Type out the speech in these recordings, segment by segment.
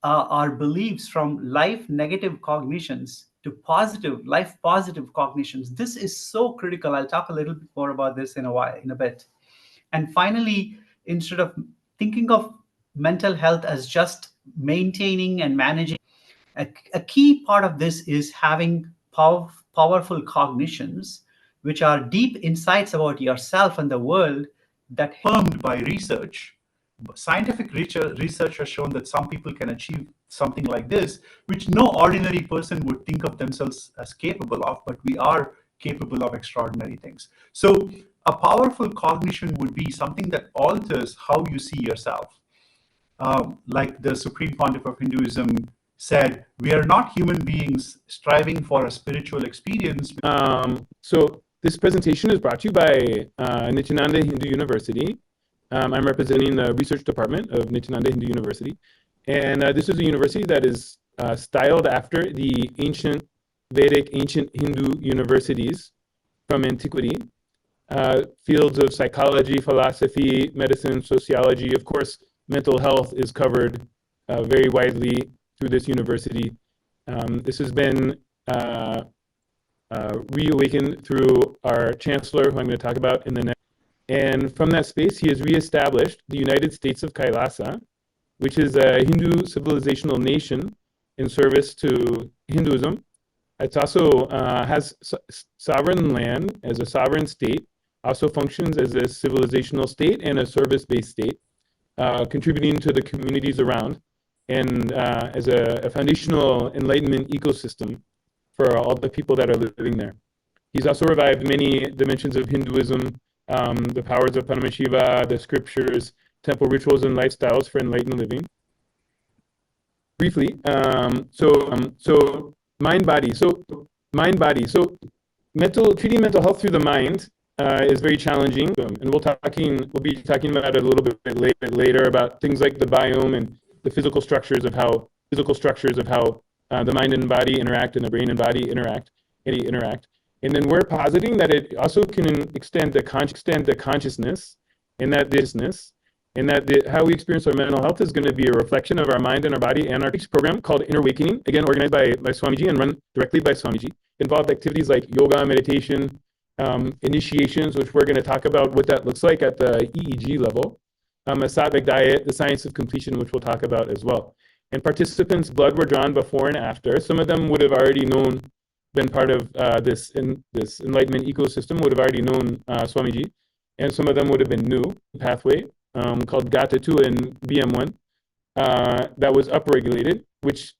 our beliefs from life negative cognitions to positive life positive cognitions. This is so critical. I'll talk a little bit more about this in a bit. And finally, instead of thinking of mental health as just maintaining and managing, a key part of this is having powerful cognitions, which are deep insights about yourself and the world that confirmed by research. Scientific research has shown that some people can achieve something like this, which no ordinary person would think of themselves as capable of, but we are capable of extraordinary things. So a powerful cognition would be something that alters how you see yourself. Like the Supreme Pontiff of Hinduism said, we are not human beings striving for a spiritual experience. So this presentation is brought to you by Nityananda Hindu University. I'm representing the research department of Nityananda Hindu University. And this is a university that is styled after the ancient Vedic, ancient Hindu universities from antiquity. Fields of psychology, philosophy, medicine, sociology. Of course, mental health is covered very widely through this university. This has been reawakened through our chancellor, who I'm going to talk about in the next. And from that space, he has reestablished the United States of KAILASA, which is a Hindu civilizational nation in service to Hinduism. It also has sovereign land as a sovereign state, also functions as a civilizational state and a service-based state, contributing to the communities around, and as a foundational enlightenment ecosystem for all the people that are living there. He's also revived many dimensions of Hinduism, the powers of Paramashiva, the scriptures, temple rituals, and lifestyles for enlightened living. Briefly, so mind-body. So treating mental health through the mind is very challenging, and we'll be talking about it a little bit later about things like the biome and the physical structures of how the mind and body interact, and the brain and body interact. And then we're positing that it also can extend the consciousness, and that how we experience our mental health is going to be a reflection of our mind and our body. And our program called Inner Awakening, again organized by Swamiji and run directly by Swamiji, involved activities like yoga, meditation, initiations, which we're going to talk about what that looks like at the EEG level, a sattvic diet, the science of completion, which we'll talk about as well. And participants' blood were drawn before and after. Some of them would have already been part of this enlightenment ecosystem, would have already known Swamiji, and some of them would have been new pathway called Gata 2 and BM1 that was upregulated, which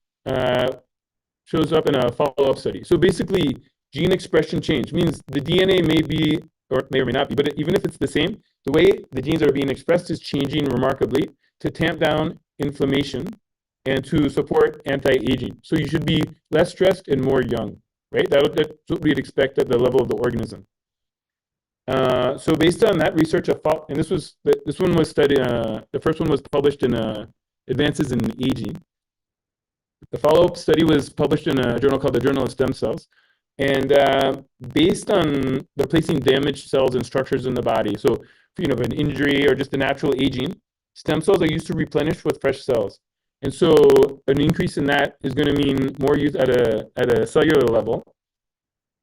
shows up in a follow-up study. So basically, gene expression change means the DNA may be, or may or may not be, but even if it's the same, the way the genes are being expressed is changing remarkably to tamp down inflammation and to support anti-aging. So you should be less stressed and more young, right? That's what we'd expect at the level of the organism. So based on that research, and this one was studied. The first one was published in Advances in Aging. The follow-up study was published in a journal called the Journal of Stem Cells, and based on replacing damaged cells and structures in the body. So, an injury or just the natural aging, stem cells are used to replenish with fresh cells, and so an increase in that is going to mean more use at a cellular level.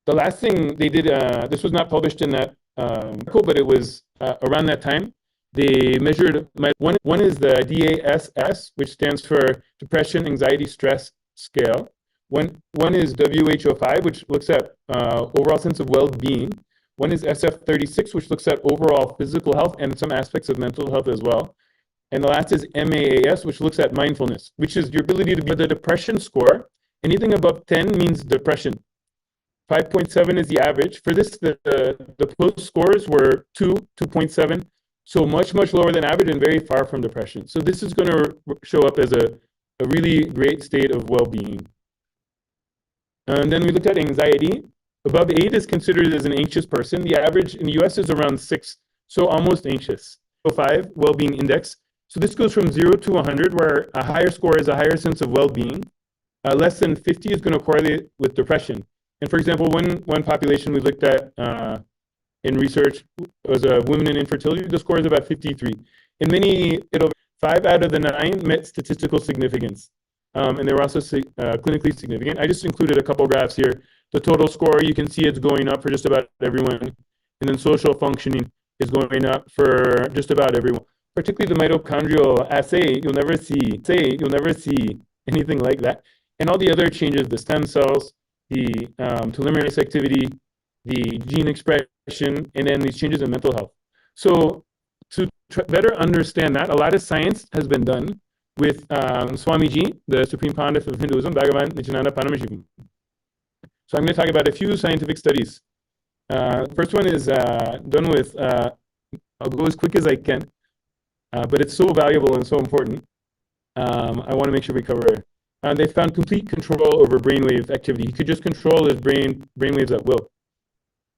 The last thing they did, this was not published in that article, but it was around that time. They measured one is the DASS, which stands for Depression, Anxiety, Stress Scale. One is WHO5, which looks at overall sense of well-being. One is SF36, which looks at overall physical health and some aspects of mental health as well. And the last is MAAS, which looks at mindfulness, which is your ability to be the depression score. Anything above 10 means depression. 5.7 is the average. For this, the close scores were 2.7, so much lower than average and very far from depression. So this is going to show up as a really great state of well-being. And then we looked at anxiety. Above 8 is considered as an anxious person. The average in the US is around 6, so almost anxious. 5, well-being index. So this goes from 0 to 100, where a higher score is a higher sense of well-being. Less than 50 is going to correlate with depression. And for example, one population we looked at in research was women in infertility. The score is about 53. In many, 5 out of the 9 met statistical significance. and they were also clinically significant. I just included a couple graphs here. The total score, you can see it's going up for just about everyone. And then social functioning is going up for just about everyone. Particularly the mitochondrial assay, you'll never see anything like that. And all the other changes, the stem cells, the telomerase activity, the gene expression, and then these changes in mental health. So to better understand that, a lot of science has been done with Swamiji, the Supreme Pontiff of Hinduism, Bhagavan Nityananda Paramahansa. So I'm going to talk about a few scientific studies. First one is done with, I'll go as quick as I can, but it's so valuable and so important. I want to make sure we cover it. They found complete control over brainwave activity. He could just control his brainwaves at will.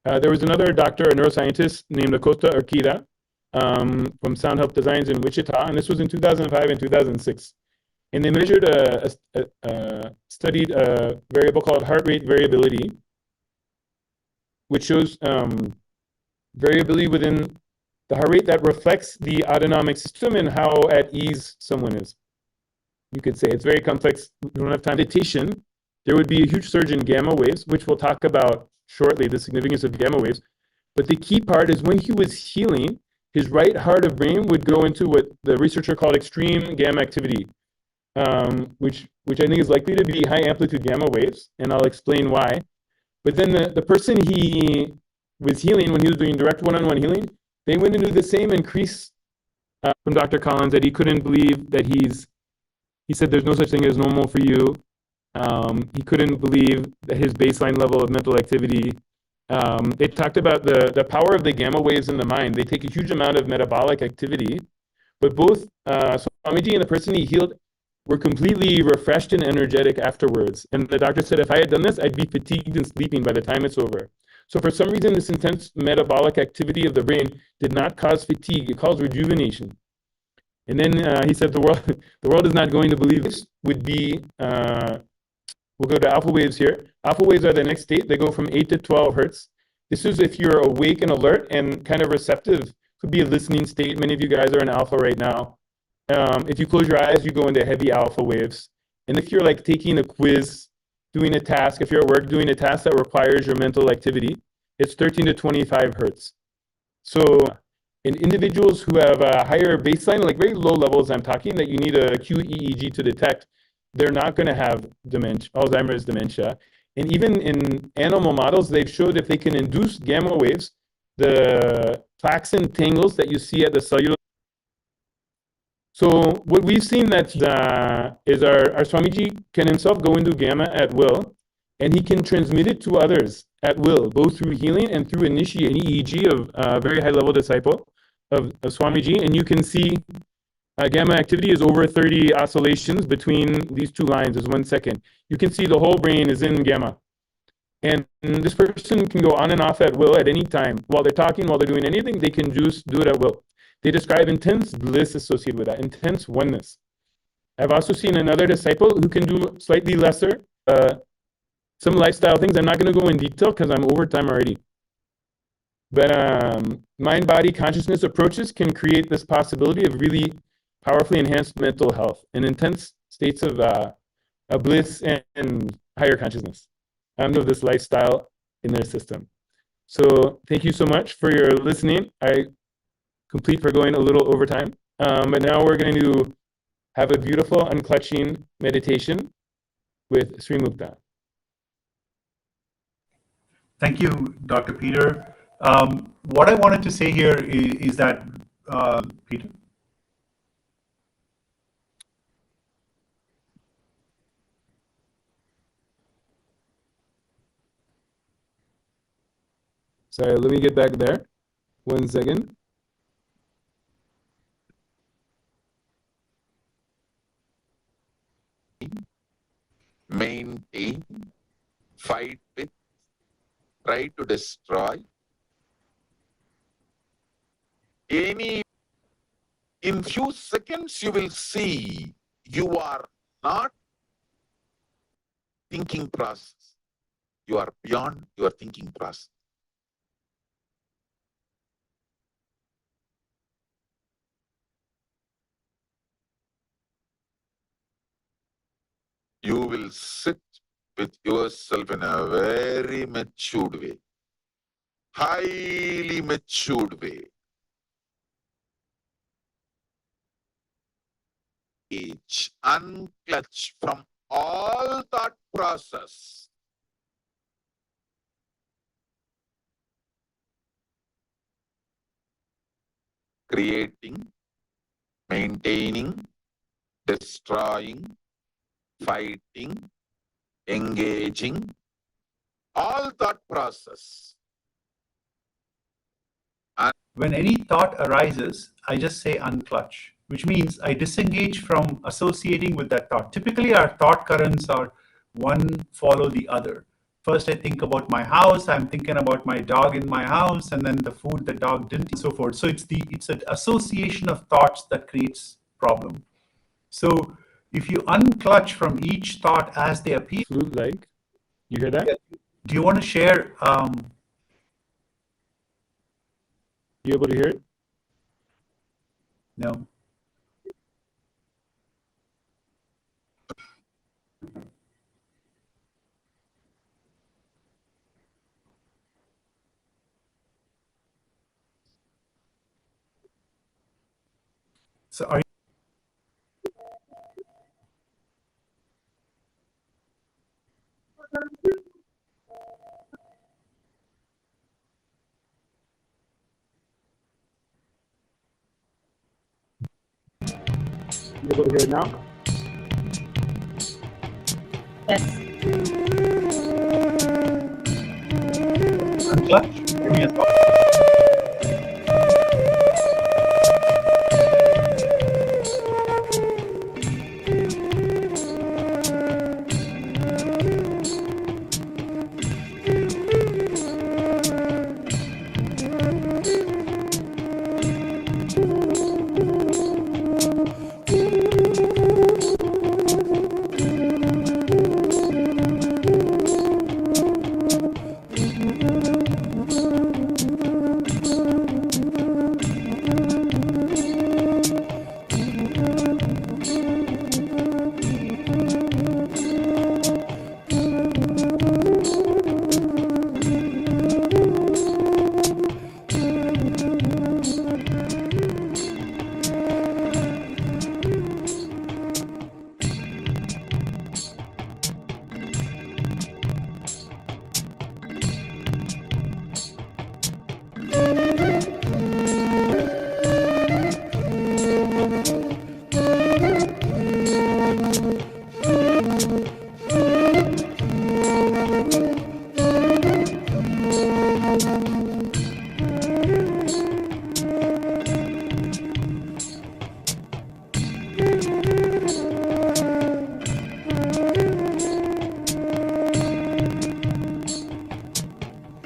There was another doctor, a neuroscientist named Acosta Urquida from Sound Health Designs in Wichita, and this was in 2005 and 2006. And they measured studied a variable called heart rate variability, which shows variability within the heart rate that reflects the autonomic system and how at ease someone is. You could say it's very complex. We don't have time. Meditation, there would be a huge surge in gamma waves, which we'll talk about shortly, the significance of gamma waves. But the key part is when he was healing, his right heart of brain would go into what the researcher called extreme gamma activity, which I think is likely to be high amplitude gamma waves, and I'll explain why. But then the person he was healing, when he was doing direct one-on-one healing, they went into the same increase from Dr. Collins that he couldn't believe that he said there's no such thing as normal for you. He couldn't believe that his baseline level of mental activity. They talked about the power of the gamma waves in the mind. They take a huge amount of metabolic activity, but both Swamiji and the person he healed were completely refreshed and energetic afterwards. And the doctor said, if I had done this, I'd be fatigued and sleeping by the time it's over. So for some reason, this intense metabolic activity of the brain did not cause fatigue. It caused rejuvenation. And then he said the world is not going to believe this would be, we'll go to alpha waves here. Alpha waves are the next state. They go from 8 to 12 hertz. This is if you're awake and alert and kind of receptive. Could be a listening state. Many of you guys are in alpha right now. If you close your eyes, you go into heavy alpha waves. And if you're like taking a quiz, doing a task, if you're at work doing a task that requires your mental activity, it's 13 to 25 hertz. So in individuals who have a higher baseline, like very low levels I'm talking, that you need a QEEG to detect, they're not going to have dementia, Alzheimer's dementia. And even in animal models, they've showed if they can induce gamma waves, the plaques and tangles that you see at the cellular. So what we've seen that is our Swamiji can himself go into gamma at will, and he can transmit it to others at will, both through healing and through initiating EEG of a very high level disciple of Swamiji. And you can see gamma activity is over 30 oscillations between these two lines is 1 second. You can see the whole brain is in gamma. And this person can go on and off at will at any time. While they're talking, while they're doing anything, they can just do it at will. They describe intense bliss associated with that, intense oneness. I've also seen another disciple who can do slightly lesser, some lifestyle things. I'm not going to go in detail because I'm over time already. But mind-body consciousness approaches can create this possibility of really powerfully enhanced mental health and intense states of bliss and higher consciousness of this lifestyle in their system. So thank you so much for your listening. I complete for going a little over time. But now we're going to have a beautiful unclutching meditation with Sri Mukta. Thank you, Dr. Peter. What I wanted to say here is that, Peter. Sorry, let me get back there. 1 second. Maintain, fight with, try to destroy any. In few seconds you will see you are not thinking process. You are beyond your thinking process. you will sit with yourself in a very matured way, highly matured way. Each unclutch from all thought process. Creating, maintaining, destroying, fighting, engaging, all thought process. When any thought arises, I just say unclutch, which means I disengage from associating with that thought. Typically, our thought currents are one follow the other. First, I think about my house. I'm thinking about my dog in my house, and then the food the dog didn't, and so forth. So it's an association of thoughts that creates problem. So if you unclutch from each thought as they appear, Flute like, you hear that? do you want to share? You able to hear it? No. So are you? You able to hear it now? Yes. Unclutch? Give me a thought.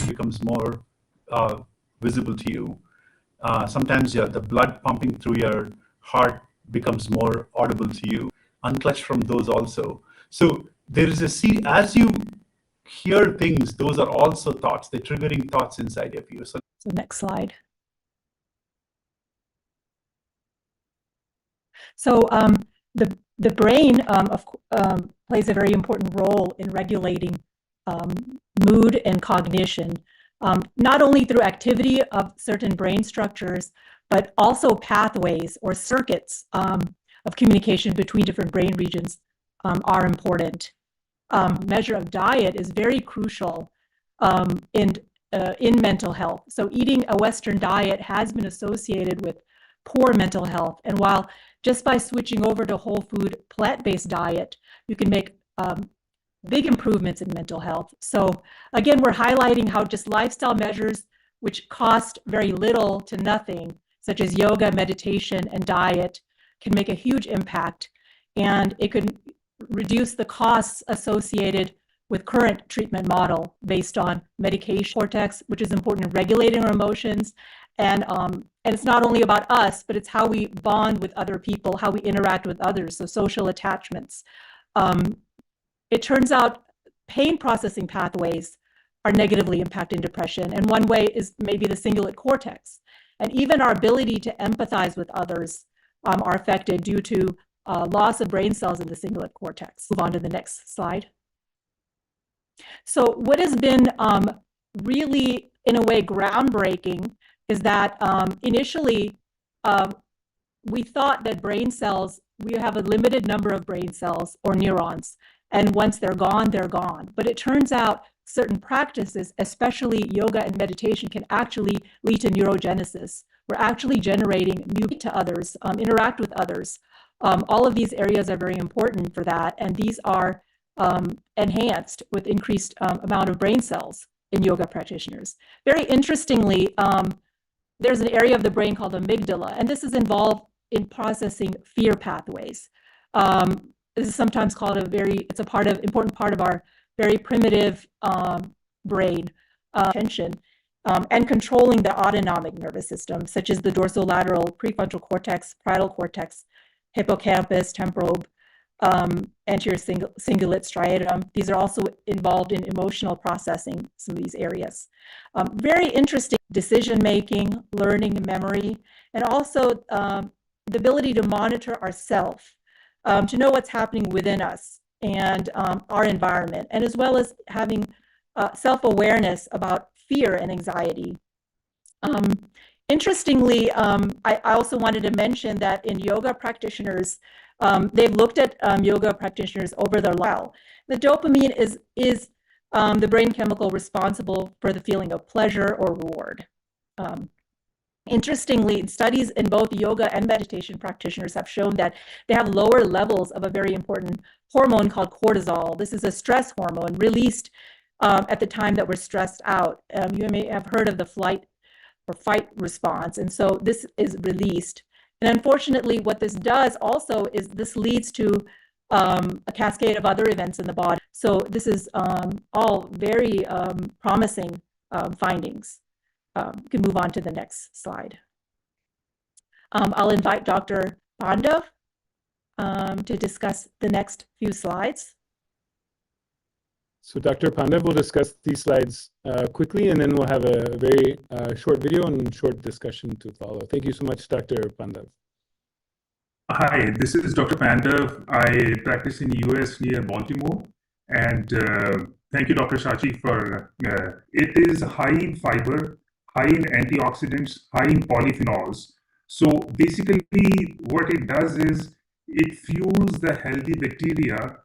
Becomes more visible to you. Sometimes the blood pumping through your heart becomes more audible to you. Unclutch from those also. So there is as you hear things, those are also thoughts. They're triggering thoughts inside of you. So next slide. So the brain plays a very important role in regulating mood and cognition, not only through activity of certain brain structures, but also pathways or circuits of communication between different brain regions are important. Measure of diet is very crucial in mental health. So eating a Western diet has been associated with poor mental health. And while just by switching over to whole food plant-based diet, you can make big improvements in mental health. So again, we're highlighting how just lifestyle measures which cost very little to nothing, such as yoga, meditation, and diet, can make a huge impact. And it could reduce the costs associated with current treatment model based on medication cortex, which is important in regulating our emotions. And it's not only about us, but it's how we bond with other people, how we interact with others, so social attachments. It turns out pain processing pathways are negatively impacting depression. And one way is maybe the cingulate cortex. And even our ability to empathize with others are affected due to loss of brain cells in the cingulate cortex. Move on to the next slide. So what has been really, in a way, groundbreaking is that initially we thought that brain cells, we have a limited number of brain cells or neurons, and once they're gone, they're gone. But it turns out certain practices, especially yoga and meditation, can actually lead to neurogenesis. We're actually generating new to others, interact with others. All of these areas are very important for that, and these are enhanced with increased amount of brain cells in yoga practitioners. Very interestingly, there's an area of the brain called amygdala, and this is involved in processing fear pathways. This is sometimes called it's a important part of our very primitive brain attention, and controlling the autonomic nervous system, such as the dorsolateral prefrontal cortex, parietal cortex, hippocampus, temporal lobe, anterior cingulate striatum. These are also involved in emotional processing, some of these areas. Very interesting decision-making, learning, memory, and also the ability to monitor ourself, to know what's happening within us and our environment, and as well as having self-awareness about fear and anxiety. Interestingly, I also wanted to mention that in yoga practitioners, they've looked at yoga practitioners over their life. The dopamine is the brain chemical responsible for the feeling of pleasure or reward. Interestingly, studies in both yoga and meditation practitioners have shown that they have lower levels of a very important hormone called cortisol. This is a stress hormone released at the time that we're stressed out. You may have heard of the flight or fight response, and so this is released. And unfortunately, what this does also is this leads to a cascade of other events in the body. So this is all very promising findings. You can move on to the next slide. I'll invite Dr. Pandav to discuss the next few slides. So Dr. Pandav will discuss these slides quickly, and then we'll have a very short video and short discussion to follow. Thank you so much, Dr. Pandav. Hi, this is Dr. Pandav. I practice in the US near Baltimore. And thank you, Dr. Shachi, for it is high in fiber, high in antioxidants, high in polyphenols. So basically what it does is it fuels the healthy bacteria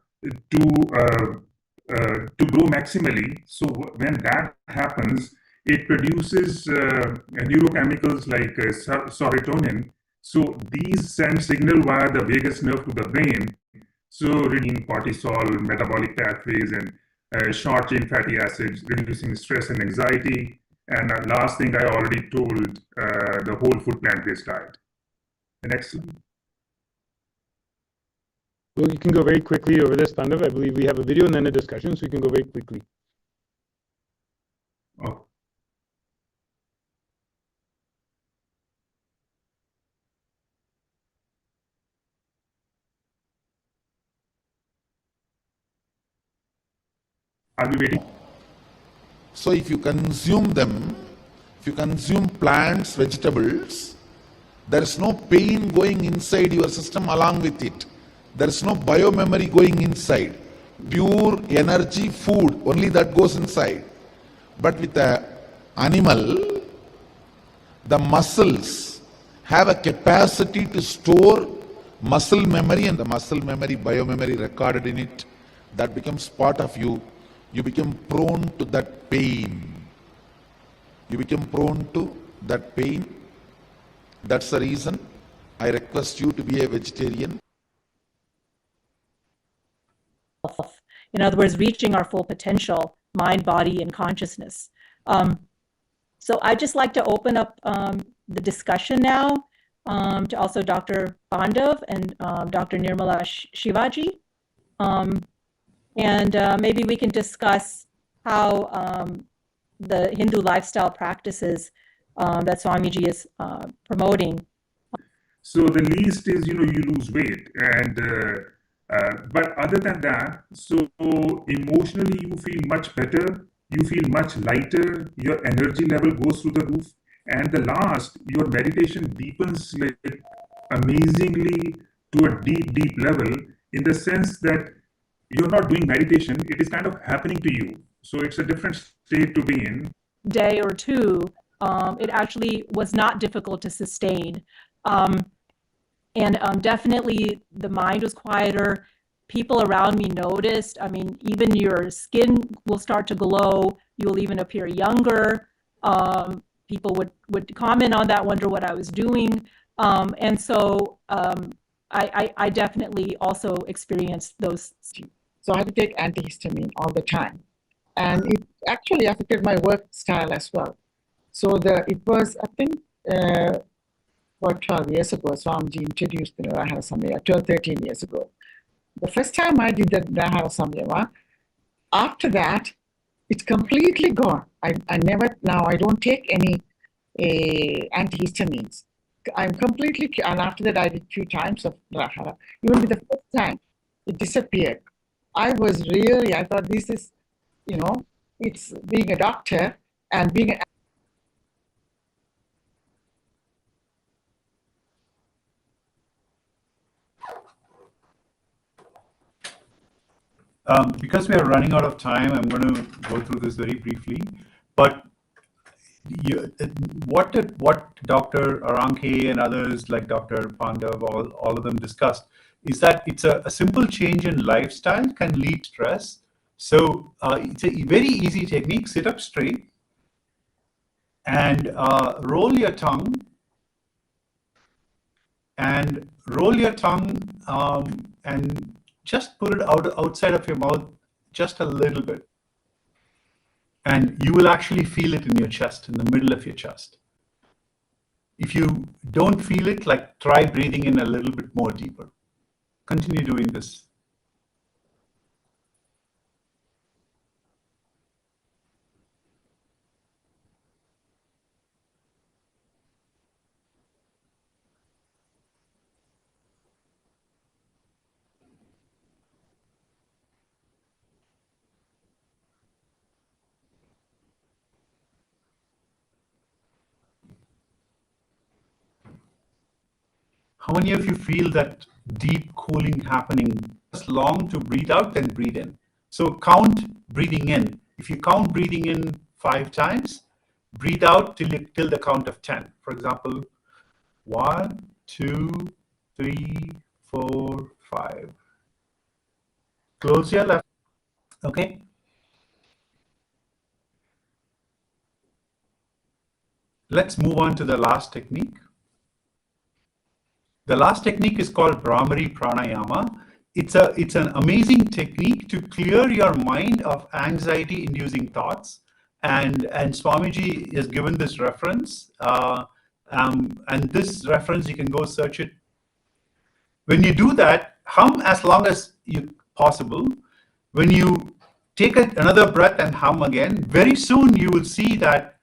to grow maximally. So when that happens, it produces neurochemicals like serotonin. So these send signal via the vagus nerve to the brain. So reducing cortisol, metabolic pathways, and short-chain fatty acids, reducing stress and anxiety. And last thing I already told, the whole food plant-based diet. The next slide. Well, you can go very quickly over this, Pandav. I believe we have a video and then a discussion, so you can go very quickly. Oh. Are we waiting? So if you consume them, if you consume plants, vegetables, there is no pain going inside your system along with it. There is no biomemory going inside. Pure energy, food, only that goes inside. But with the animal, the muscles have a capacity to store muscle memory, and the muscle memory, biomemory recorded in it, that becomes part of you. You become prone to that pain. You become prone to that pain. That's the reason I request you to be a vegetarian. In other words, reaching our full potential, mind, body, and consciousness. So I'd just like to open up the discussion now to also Dr. Pandav and Dr. Nirmala Shivaji. And maybe we can discuss how the Hindu lifestyle practices that Swamiji is promoting. So the least is, you lose weight, and but other than that, so emotionally you feel much better, you feel much lighter, your energy level goes through the roof, and the last, your meditation deepens like amazingly to a deep, deep level, in the sense that you're not doing meditation, it is kind of happening to you. So it's a different state to be in. Day or two, it actually was not difficult to sustain. Definitely the mind was quieter. People around me noticed. I mean, even your skin will start to glow. You will even appear younger. People would comment on that, wonder what I was doing. I definitely also experienced those. So I had to take antihistamine all the time. And it actually affected my work style as well. So it was, I think, about 12 years ago, Swamiji introduced the Nirahara Samyama, 12, 13 years ago. The first time I did the Nirahara Samyama, after that, it's completely gone. I don't take any antihistamines. I'm completely, and after that I did 2 times of Nirahara. Even with the first time, it disappeared. I thought this is, it's being a doctor and being a because we are running out of time, I'm going to go through this very briefly. But what Dr. Aranke and others like Dr. Pandav, all of them discussed, is that it's a simple change in lifestyle can lead to stress. So it's a very easy technique. Sit up straight and roll your tongue. And roll your tongue and just put it outside of your mouth just a little bit. And you will actually feel it in your chest, in the middle of your chest. If you don't feel it, try breathing in a little bit more deeper. Continue doing this. How many of you feel that deep cooling happening? Just long to breathe out, then breathe in. So count breathing in. If you count breathing in 5 times, breathe out till the count of 10. For example, 1, 2, 3, 4, 5. Close your left. Okay. Let's move on to the last technique. The last technique is called Brahmari Pranayama. It's an amazing technique to clear your mind of anxiety-inducing thoughts. And Swamiji has given this reference. And this reference, you can go search it. When you do that, hum as long as possible. When you take another breath and hum again, very soon you will see that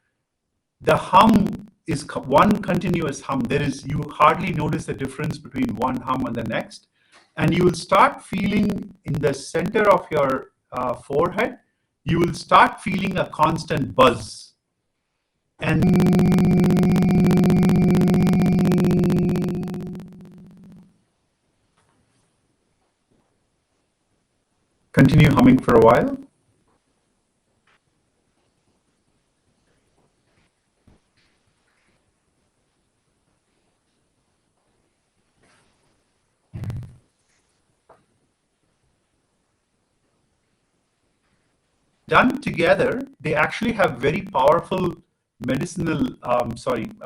the hum is one continuous hum. You hardly notice the difference between one hum and the next. And you will start feeling in the center of your forehead, you will start feeling a constant buzz. And continue humming for a while. Done together, they actually have very powerful medicinal, I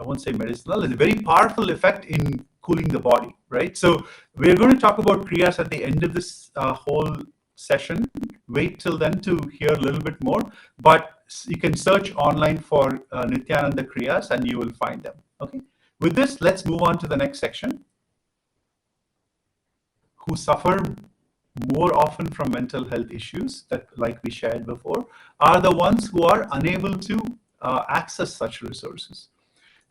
won't say medicinal, it's a very powerful effect in cooling the body, right? So we're going to talk about kriyas at the end of this whole session. Wait till then to hear a little bit more, but you can search online for Nityananda kriyas and you will find them, okay? With this, let's move on to the next section. Who suffer more often from mental health issues, that, like we shared before, are the ones who are unable to access such resources.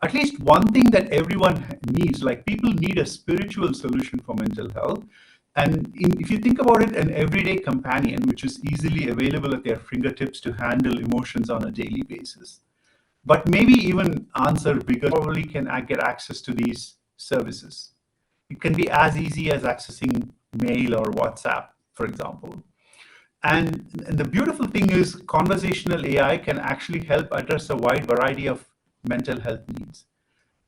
At least one thing that everyone needs, like people need a spiritual solution for mental health. And if you think about it, an everyday companion, which is easily available at their fingertips to handle emotions on a daily basis. But maybe even answer bigger, probably can get access to these services. It can be as easy as accessing mail or WhatsApp, for example. And the beautiful thing is conversational AI can actually help address a wide variety of mental health needs.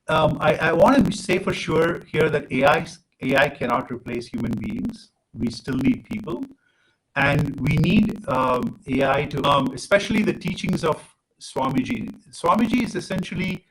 I want to say for sure here that AI cannot replace human beings. We still need people. And we need AI to, especially the teachings of Swamiji. Swamiji is essentially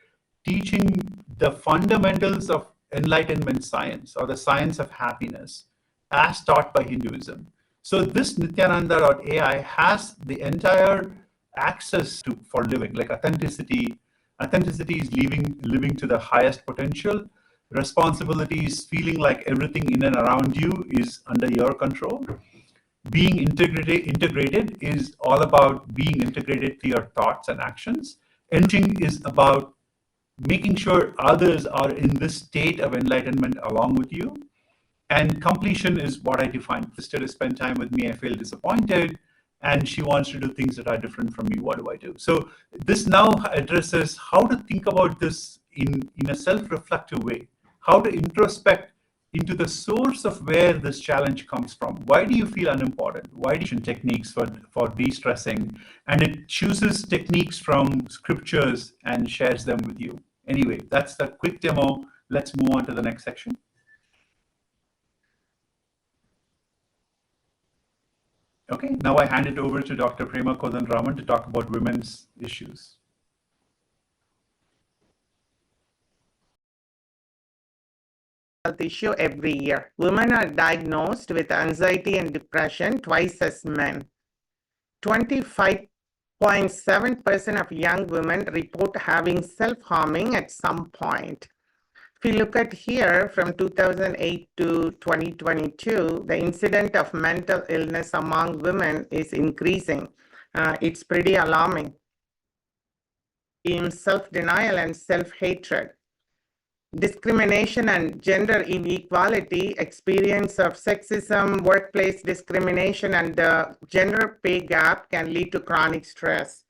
teaching the fundamentals of enlightenment science, or the science of happiness, as taught by Hinduism. So this Nityananda.ai has the entire access to for living, like authenticity. Authenticity is living to the highest potential. Responsibility is feeling like everything in and around you is under your control. Being integrated is all about being integrated to your thoughts and actions. Enriching is about making sure others are in this state of enlightenment along with you. And completion is what I define. Sister to spend time with me, I feel disappointed, and she wants to do things that are different from me. What do I do? So this now addresses how to think about this in a self-reflective way, how to introspect into the source of where this challenge comes from. Why do you feel unimportant? Why do you techniques for de-stressing? And it chooses techniques from scriptures and shares them with you. Anyway, that's the quick demo. Let's move on to the next section. Okay, now I hand it over to Dr. Prema Kodanraman to talk about women's issues. Health issue every year. Women are diagnosed with anxiety and depression twice as men. 25.7% of young women report having self-harming at some point. If you look at here from 2008 to 2022, the incidence of mental illness among women is increasing. It's pretty alarming. In self-denial and self-hatred. Discrimination and gender inequality, experience of sexism, workplace discrimination, and the gender pay gap can lead to chronic stress.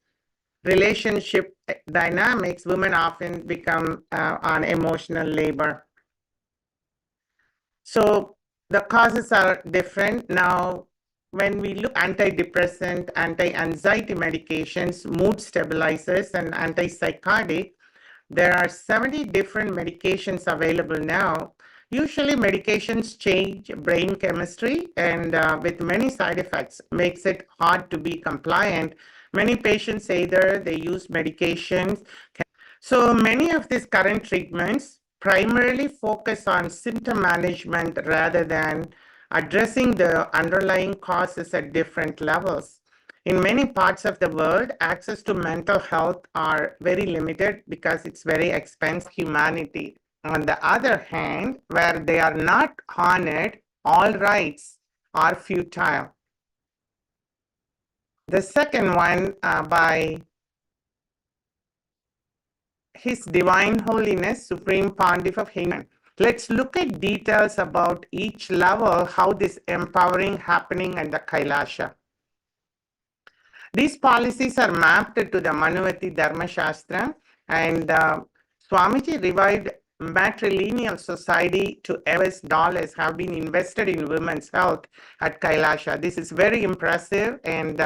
Relationship dynamics, women often become on emotional labor. So the causes are different. Now, when we look antidepressant, anti-anxiety medications, mood stabilizers, and antipsychotic, there are 70 different medications available now. Usually medications change brain chemistry and with many side effects, makes it hard to be compliant. Many patients either they use medications. So many of these current treatments primarily focus on symptom management rather than addressing the underlying causes at different levels. In many parts of the world, access to mental health are very limited because it's very expensive. Humanity. On the other hand, where they are not honored, all rights are futile. The second one by His Divine Holiness, Supreme Pontiff of Hindu. Let's look at details about each level, how this empowering happening at the KAILASA. These policies are mapped to the Manuvati Dharma Shastra, and Swamiji revived matrilineal society to US dollars have been invested in women's health at KAILASA. This is very impressive, and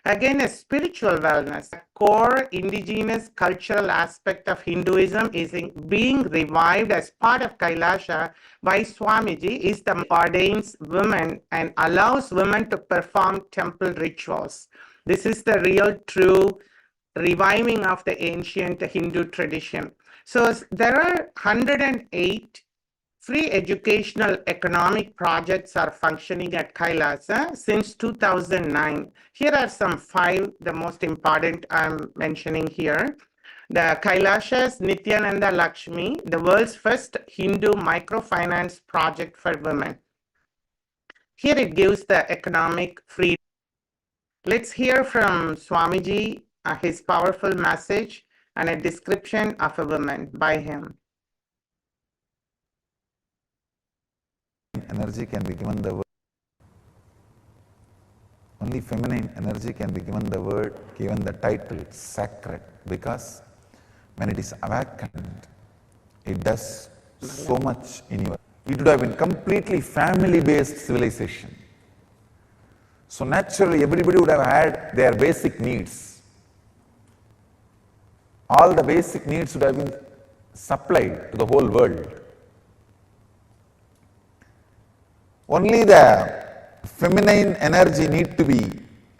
again, a spiritual wellness. The core indigenous cultural aspect of Hinduism is being revived as part of KAILASA by Swamiji is the ordains women and allows women to perform temple rituals. This is the real true reviving of the ancient Hindu tradition. So there are 108 free educational economic projects are functioning at KAILASA since 2009. Here are some 5, the most important I'm mentioning here. The KAILASA's Nityananda Lakshmi, the world's first Hindu microfinance project for women. Here it gives the economic freedom. Let's hear from Swamiji, his powerful message and a description of a woman by him. Energy can be given the word. Only feminine energy can be given the word, given the title sacred, because when it is awakened, it does so much in you. it would have been completely family-based civilization. So naturally, everybody would have had their basic needs. All the basic needs would have been supplied to the whole world. Only the feminine energy need to be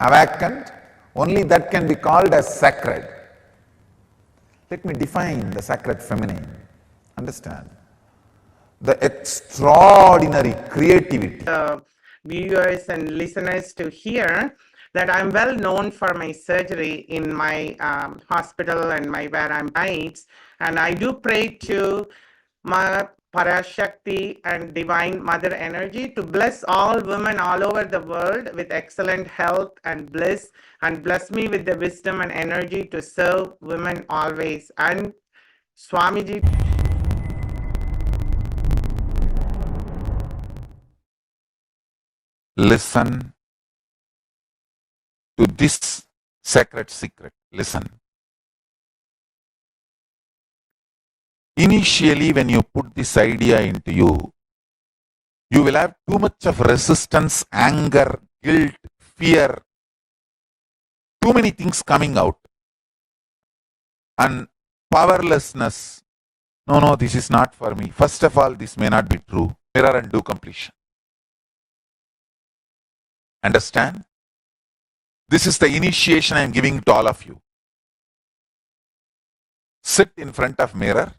awakened. Only that can be called as sacred. Let me define the sacred feminine. Understand? The extraordinary creativity. Viewers and listeners to hear that I'm well known for my surgery in my hospital and where I'm based, and I do pray to my Parashakti and Divine Mother Energy to bless all women all over the world with excellent health and bliss, and bless me with the wisdom and energy to serve women always. And Swamiji. Listen to this sacred secret. Listen. Initially, when you put this idea into you, you will have too much of resistance, anger, guilt, fear, too many things coming out. And powerlessness. No, this is not for me. First of all, this may not be true. Mirror and do completion. Understand? This is the initiation I am giving to all of you. Sit in front of mirror.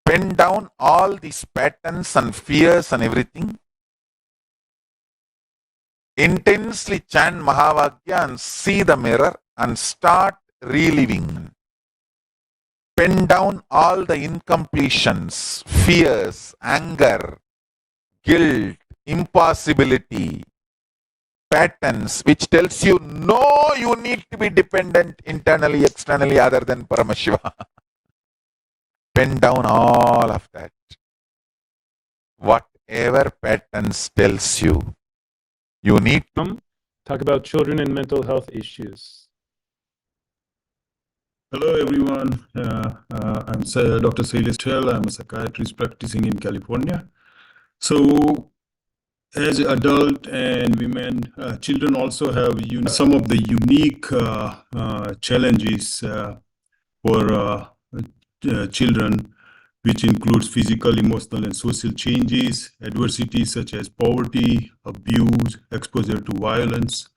Pen down all these patterns and fears and everything. Intensely chant Mahavagya and see the mirror and start reliving. Pen down all the incompletions, fears, anger, guilt, impossibility, patterns which tells you no, you need to be dependent internally, externally other than Paramashiva. Pen down all of that. Whatever patterns tells you, you need to talk about children and mental health issues. Hello everyone, I'm Dr. Sailesh. I'm a psychiatrist practicing in California. So as adult and women, children also have some of the unique challenges for children, which includes physical, emotional, and social changes, adversities such as poverty, abuse, exposure to violence,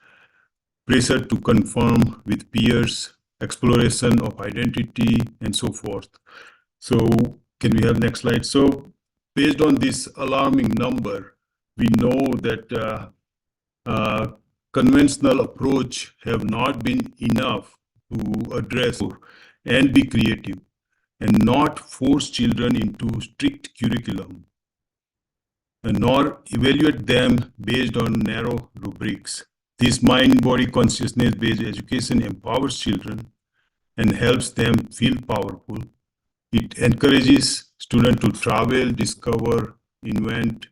pressure to conform with peers, exploration of identity, and so forth. So can we have next slide? So based on this alarming number, we know that conventional approach have not been enough to address and be creative and not force children into strict curriculum, and nor evaluate them based on narrow rubrics. This mind-body consciousness-based education empowers children and helps them feel powerful. It encourages students to travel, discover, invent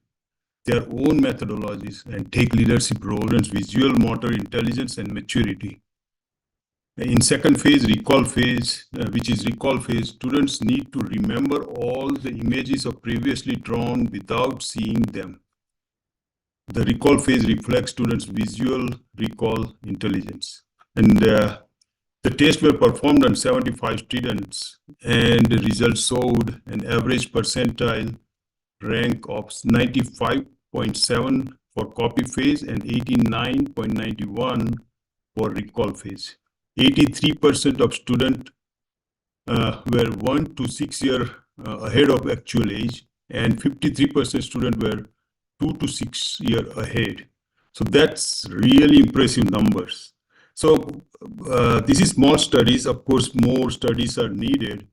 their own methodologies, and take leadership roles in visual, motor intelligence, and maturity. In second phase, recall phase, students need to remember all the images of previously drawn without seeing them. The recall phase reflects students' visual recall intelligence. And the tests were performed on 75 students, and the results showed an average percentile rank of 95.7 for copy phase and 89.91 for recall phase. 83% of students were 1 to 6 years ahead of actual age, and 53% students were 2 to 6 years ahead. So that's really impressive numbers. So this is small studies. Of course, more studies are needed.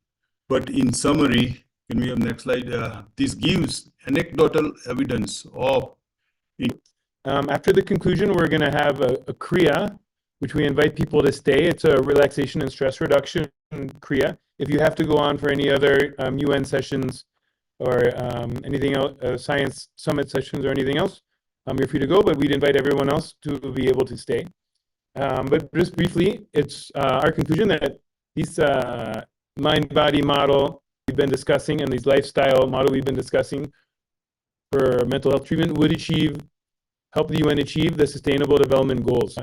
But in summary, can we have next slide? This gives anecdotal evidence of. After the conclusion, we're going to have a kriya, which we invite people to stay. It's a relaxation and stress reduction kriya. If you have to go on for any other UN sessions or anything else, Science Summit sessions or anything else, you're free to go, but we'd invite everyone else to be able to stay. But just briefly, it's our conclusion that this mind-body model we've been discussing and these lifestyle model we've been discussing for mental health treatment would help the UN achieve the Sustainable Development Goals.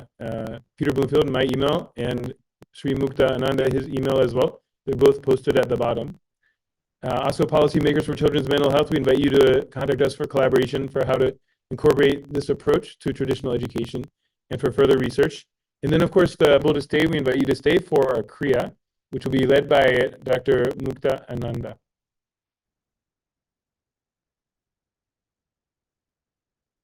Peter Bloomfield, my email, and Sri Mukta Ananda, his email as well. They're both posted at the bottom. Also, policymakers for children's mental health, we invite you to contact us for collaboration for how to incorporate this approach to traditional education and for further research. And then, of course, the able to stay, we invite you to stay for our kriya, which will be led by Dr. Mukta Ananda.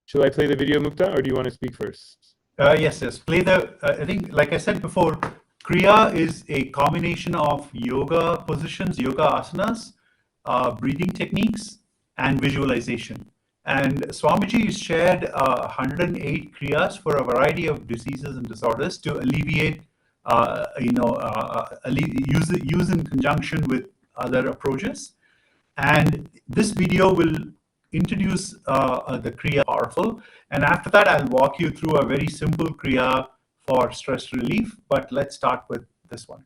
Shall I play the video, Mukta, or do you want to speak first? Yes. Play the, I think, like I said before, kriya is a combination of yoga positions, yoga asanas, breathing techniques, and visualization. And Swamiji shared 108 kriyas for a variety of diseases and disorders to alleviate, use in conjunction with other approaches. And this video will introduce the kriya powerful. And after that, I'll walk you through a very simple kriya for stress relief. But let's start with this one.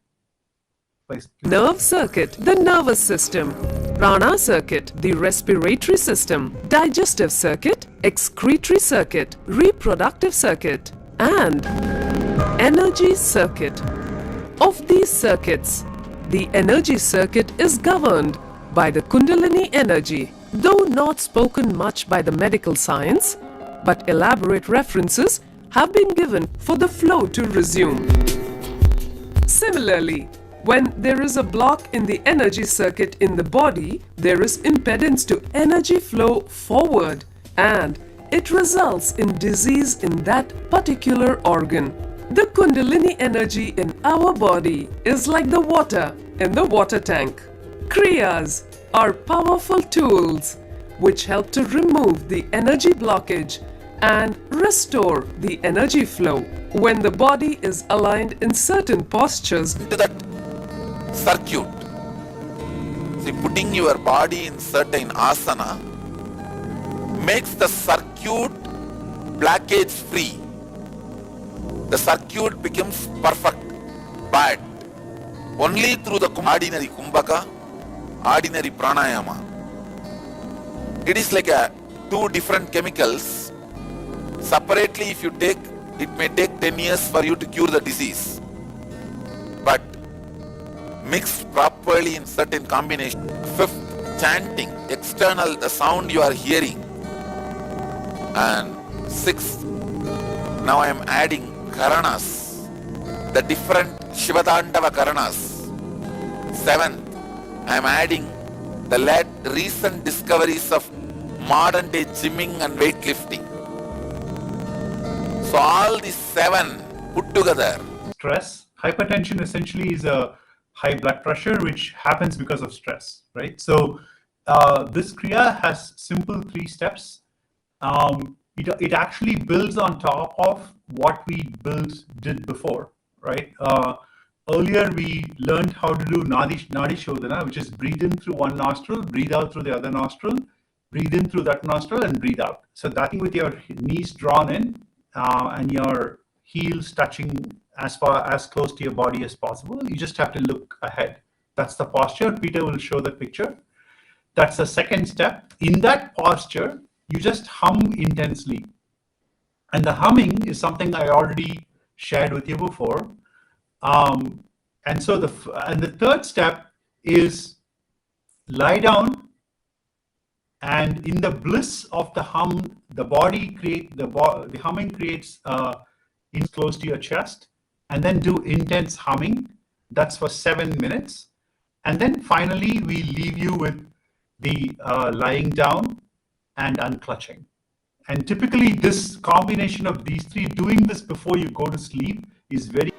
Please. Nerve circuit, the nervous system. Prana circuit, the respiratory system. Digestive circuit, excretory circuit, reproductive circuit, and energy circuit. Of these circuits, the energy circuit is governed by the Kundalini energy, though not spoken much by the medical science, but elaborate references have been given for the flow to resume. Similarly, when there is a block in the energy circuit in the body, there is impedance to energy flow forward, and it results in disease in that particular organ. The Kundalini energy in our body is like the water in the water tank. Kriyas are powerful tools which help to remove the energy blockage and restore the energy flow. When the body is aligned in certain postures, To that circuit. See, putting your body in certain asana makes the circuit blockage free. The circuit becomes perfect, but only through the ordinary kumbhaka, ordinary pranayama. It is like two different chemicals. Separately, if you take, it may take 10 years for you to cure the disease. But mixed properly in certain combination. Fifth, chanting, external, the sound you are hearing. And sixth, now I am adding karanas, the different Shivadandava karanas. Seventh, I am adding the recent discoveries of modern day gymming and weightlifting. So all these 7 put together. Stress. Hypertension essentially is a high blood pressure, which happens because of stress, right? So this kriya has simple 3 steps. It actually builds on top of what we did before, right? Earlier we learned how to do Nadi Shodhana, which is breathe in through one nostril, breathe out through the other nostril, breathe in through that nostril and breathe out. So that with your knees drawn in and your heels touching as close to your body as possible. You just have to look ahead. That's the posture. Peter will show the picture. That's the second step. In that posture, you just hum intensely. And the humming is something I already shared with you before. And so the third step is lie down, and in the bliss of the hum, the humming creates in close to your chest, and then do intense humming. That's for 7 minutes. And then finally, we leave you with the lying down and unclutching. And typically, this combination of these 3, doing this before you go to sleep, is very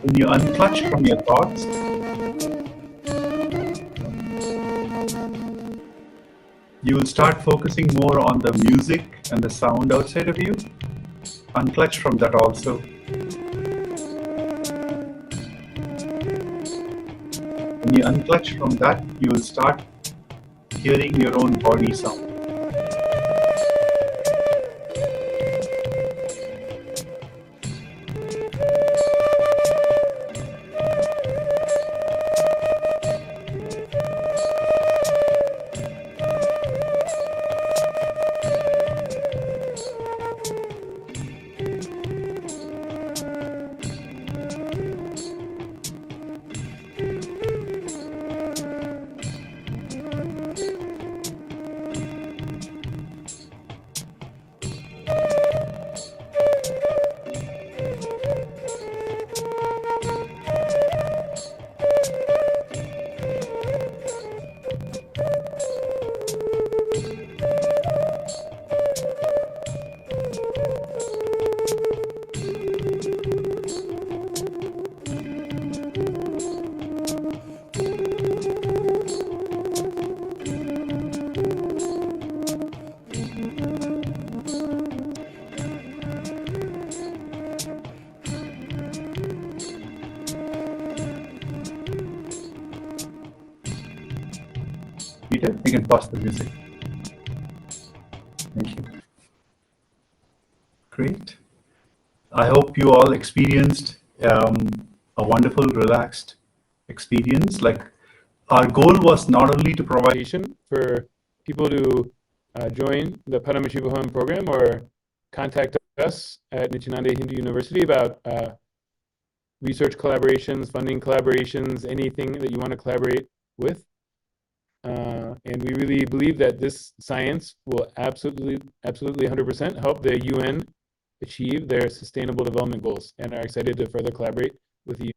When you unclutch from your thoughts, you will start focusing more on the music and the sound outside of you. Unclutch from that also. When you unclutch from that, you will start hearing your own body sound. Peter, you can pause the music. Thank you. Great. I hope you all experienced a wonderful, relaxed experience. Like, our goal was not only to provide for people to join the Parameshivaham program or contact us at Nityananda Hindu University about research collaborations, funding collaborations, anything that you want to collaborate with. And we really believe that this science will absolutely 100% help the UN achieve their sustainable development goals, and are excited to further collaborate with you.